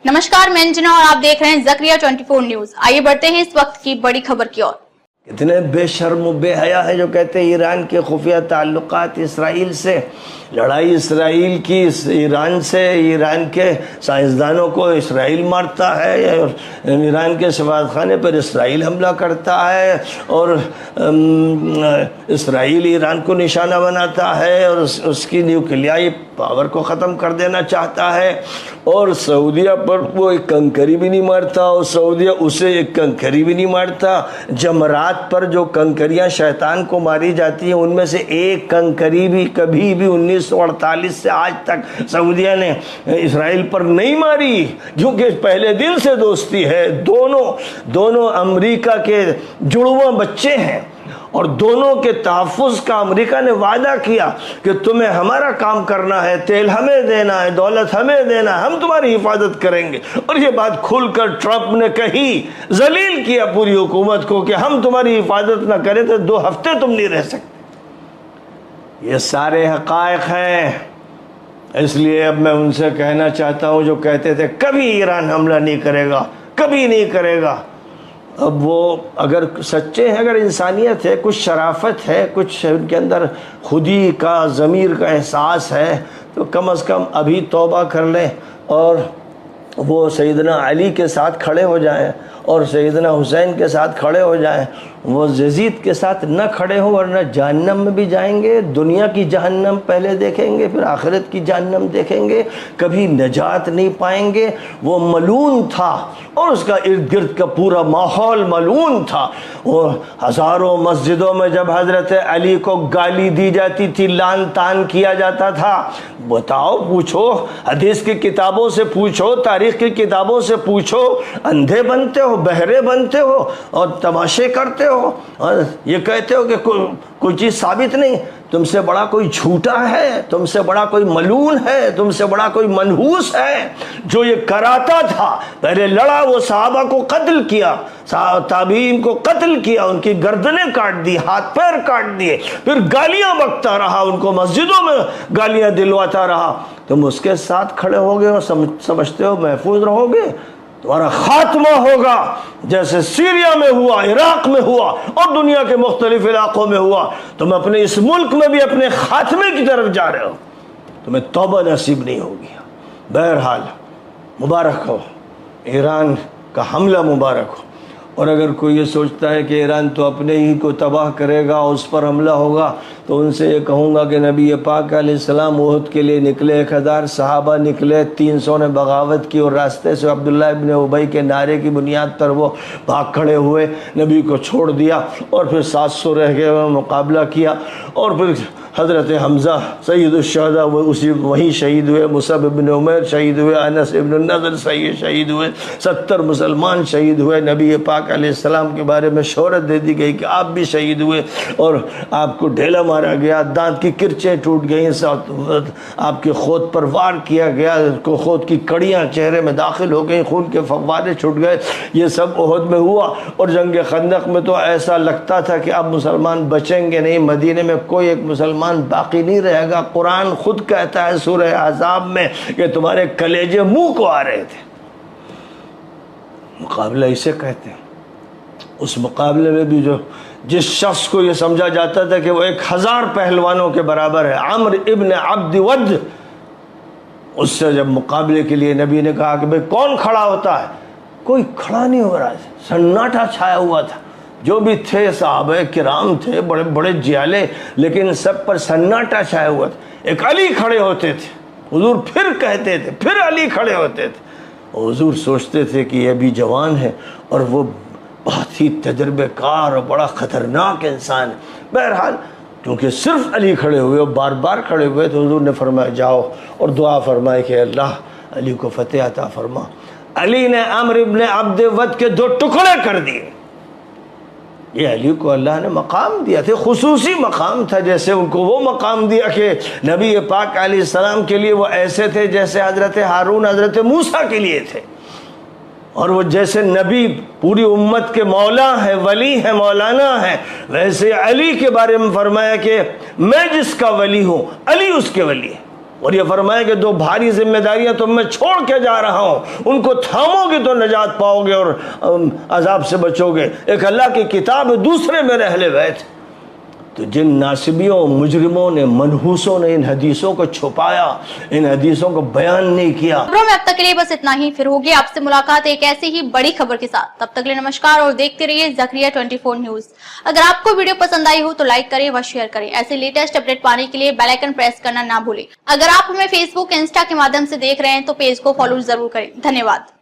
नमस्कार, मैं अंजना और आप देख रहे हैं ज़करिया 24 न्यूज। आइए बढ़ते हैं इस वक्त की बड़ी खबर की ओर। इतने बेशर्म बेहया है जो कहते हैं ईरान के खुफिया ताल्लुकात इसराइल से, लड़ाई इसराइल की ईरान से, ईरान के साइंसदानों को इसराइल मारता है और ईरान के सफारतखाने पर इसराइल हमला करता है और इसराइल ईरान को निशाना बनाता है और उसकी न्यूक्लियाई पावर को ख़त्म कर देना चाहता है और सऊदीया पर वो एक कंकरी भी नहीं मारता और सऊदीया उसे एक कंकरी भी नहीं मारता। जमरात पर जो कंकरियां शैतान को मारी जाती हैं उनमें से एक कंकरी भी कभी भी 1948 से आज तक सऊदीया ने इसराइल पर नहीं मारी, क्योंकि पहले दिन से दोस्ती है। दोनों अमेरिका के जुड़वा बच्चे हैं और दोनों के तहफ़्फ़ुज़ का अमेरिका ने वादा किया कि तुम्हें हमारा काम करना है, तेल हमें देना है, दौलत हमें देना है, हम तुम्हारी हिफाजत करेंगे। और ये बात खुलकर ट्रंप ने कही, जलील किया पूरी हुकूमत को कि हम तुम्हारी हिफाजत ना करें तो 2 हफ्ते तुम नहीं रह सकते। ये सारे हक़ाइक़ हैं। इसलिए अब मैं उनसे कहना चाहता हूँ जो कहते थे कभी ईरान हमला नहीं करेगा, कभी नहीं करेगा, अब वो अगर सच्चे हैं, अगर इंसानियत है, कुछ शराफत है, कुछ उनके अंदर खुदी का ज़मीर का एहसास है, तो कम से कम अभी तौबा कर लें और वो सैयदना अली के साथ खड़े हो जाएं और सैयदना हुसैन के साथ खड़े हो जाएं। वो यजीद के साथ न खड़े हो वरना जहन्नम में भी जाएंगे। दुनिया की जहन्नम पहले देखेंगे, फिर आखिरत की जहन्नम देखेंगे, कभी नजात नहीं पाएंगे। वो मलून था और उसका इर्द गिर्द का पूरा माहौल मलून था। वो हज़ारों मस्जिदों में जब हज़रत अली को गाली दी जाती थी, लान तान किया जाता था, बताओ, पूछो, हदीस की किताबों से पूछो, तारीख़ की किताबों से पूछो, अंधे बनते हो, बहरे बनते हो और तमाशे करते हो और ये कहते हो कि कोई चीज़ साबित नहीं। तुमसे बड़ा कोई झूठा है, तुमसे बड़ा कोई मलून है, तुमसे बड़ा कोई मनहूस है जो ये कराता था। पहले लड़ा, वो सहाबा को कत्ल किया, ताबीन को कत्ल किया, उनकी गर्दनें काट दी, हाथ पैर काट दिए, फिर गालियां बकता रहा, उनको मस्जिदों में गालियां दिलवाता रहा। तुम उसके साथ खड़े होगे और समझते हो महफूज रहोगे? तुम्हारा खात्मा होगा जैसे सीरिया में हुआ, इराक में हुआ और दुनिया के मुख्तलिफ इलाकों में हुआ। तुम अपने इस मुल्क में भी अपने खात्मे की तरफ जा रहे हो, तुम्हें तौबा नसीब नहीं होगी। बहरहाल मुबारक हो, ईरान का हमला मुबारक हो। और अगर कोई ये सोचता है कि ईरान तो अपने ही को तबाह करेगा, उस पर हमला होगा, तो उनसे ये कहूँगा कि नबी पाक अलैहिस्सलाम उहद के लिए निकले, 1000 सहाबा निकले, 300 ने बगावत की और रास्ते से अब्दुल्ला इब्न उबई के नारे की बुनियाद पर वो भाग खड़े हुए, नबी को छोड़ दिया और फिर 700 रह गए, मुकाबला किया और फिर हज़रत हमज़ा सैयदुश्शहदा वो वहीं शहीद हुए, मुसअब इब्न उमैर शहीद हुए, अनस इब्न नज़र शहीद हुए, 70 मुसलमान शहीद हुए। नबी पाक अलैहिस्सलाम के बारे में शोहरत दे दी गई कि आप भी शहीद हुए और आपको ढेला मारा गया, दांत की किरचें टूट गई, आपके खोद पर वार किया गया, खोद की कड़ियाँ चेहरे में दाखिल हो गई, खून के फव्वारे छूट गए। ये सब उहद में हुआ और जंग खंदक में तो ऐसा लगता था कि अब मुसलमान बचेंगे नहीं, मदीने में कोई एक मुसलमान बाकी नहीं रहेगा। कुरान खुद कहता है सूरह अहज़ाब में कि तुम्हारे कलेजे मुंह को आ रहे थे। मुकाबला इसे कहते हैं। उस मुकाबले में भी जिस शख्स को ये समझा जाता था कि वो 1000 पहलवानों के बराबर है, अम्र इब्न अब्द वद, उससे जब मुकाबले के लिए नबी ने कहा कि भाई कौन खड़ा होता है, कोई खड़ा नहीं हो रहा, सन्नाटा छाया हुआ था। जो भी थे सहाबे किराम थे, बड़े बड़े जियाले, लेकिन सब पर सन्नाटा छाया हुआ था। एक अली खड़े होते थे, हुजूर फिर कहते थे, फिर अली खड़े होते थे। हुजूर सोचते थे कि ये भी जवान है और वो बहुत ही तजर्बेकार और बड़ा ख़तरनाक इंसान है। बहरहाल क्योंकि सिर्फ अली खड़े हुए और बार बार खड़े हुए, तो हुजूर ने फरमाया जाओ और दुआ फरमाई कि अल्लाह अली को फतेह अता फरमा। अली ने अम्र इब्न अब्द वद के 2 टुकड़े कर दिए। ये अली को अल्लाह ने मकाम दिया थे, खुसूसी मकाम था। जैसे उनको वो मकाम दिया कि नबी पाक अलैहिस्सलाम के लिए वो ऐसे थे जैसे हज़रत हारून हज़रत मूसा के लिए थे, और वो जैसे नबी पूरी उम्मत के मौला है, वली है, मौलाना है, वैसे अली के बारे में फरमाया कि मैं जिसका वली हूँ अली उसके वली है। اور یہ فرمایا کہ دو بھاری ذمہ داریاں تم میں چھوڑ کے جا رہا ہوں، ان کو تھامو گے تو نجات پاؤ گے اور عذاب سے بچو گے۔ ایک اللہ کی کتاب ہے، دوسرے میرے اہل بیت۔ تو جن ناصبیوں، مجرموں نے، منحوسوں نے ان حدیثوں کو چھپایا، ان حدیثوں کو بیان نہیں کیا۔ خبروں میں اب تک کے لیے بس اتنا ہی، پھر ہوگی آپ سے ملاقات ایک ایسی ہی بڑی خبر کے ساتھ۔ تب تک کے لیے نمسکار اور دیکھتے رہیے زکریا 24 نیوز۔ اگر آپ کو ویڈیو پسند آئی ہو تو لائک کریں و شیئر کریں۔ ایسے لیٹسٹ اپڈیٹ پانے کے لیے بیل آئیکن پریس کرنا نہ بھولیں۔ اگر آپ ہمیں فیس بک، انسٹا کے مادھیم سے دیکھ رہے ہیں تو پیج کو فالو ضرور کریں۔ دھنیہ واد۔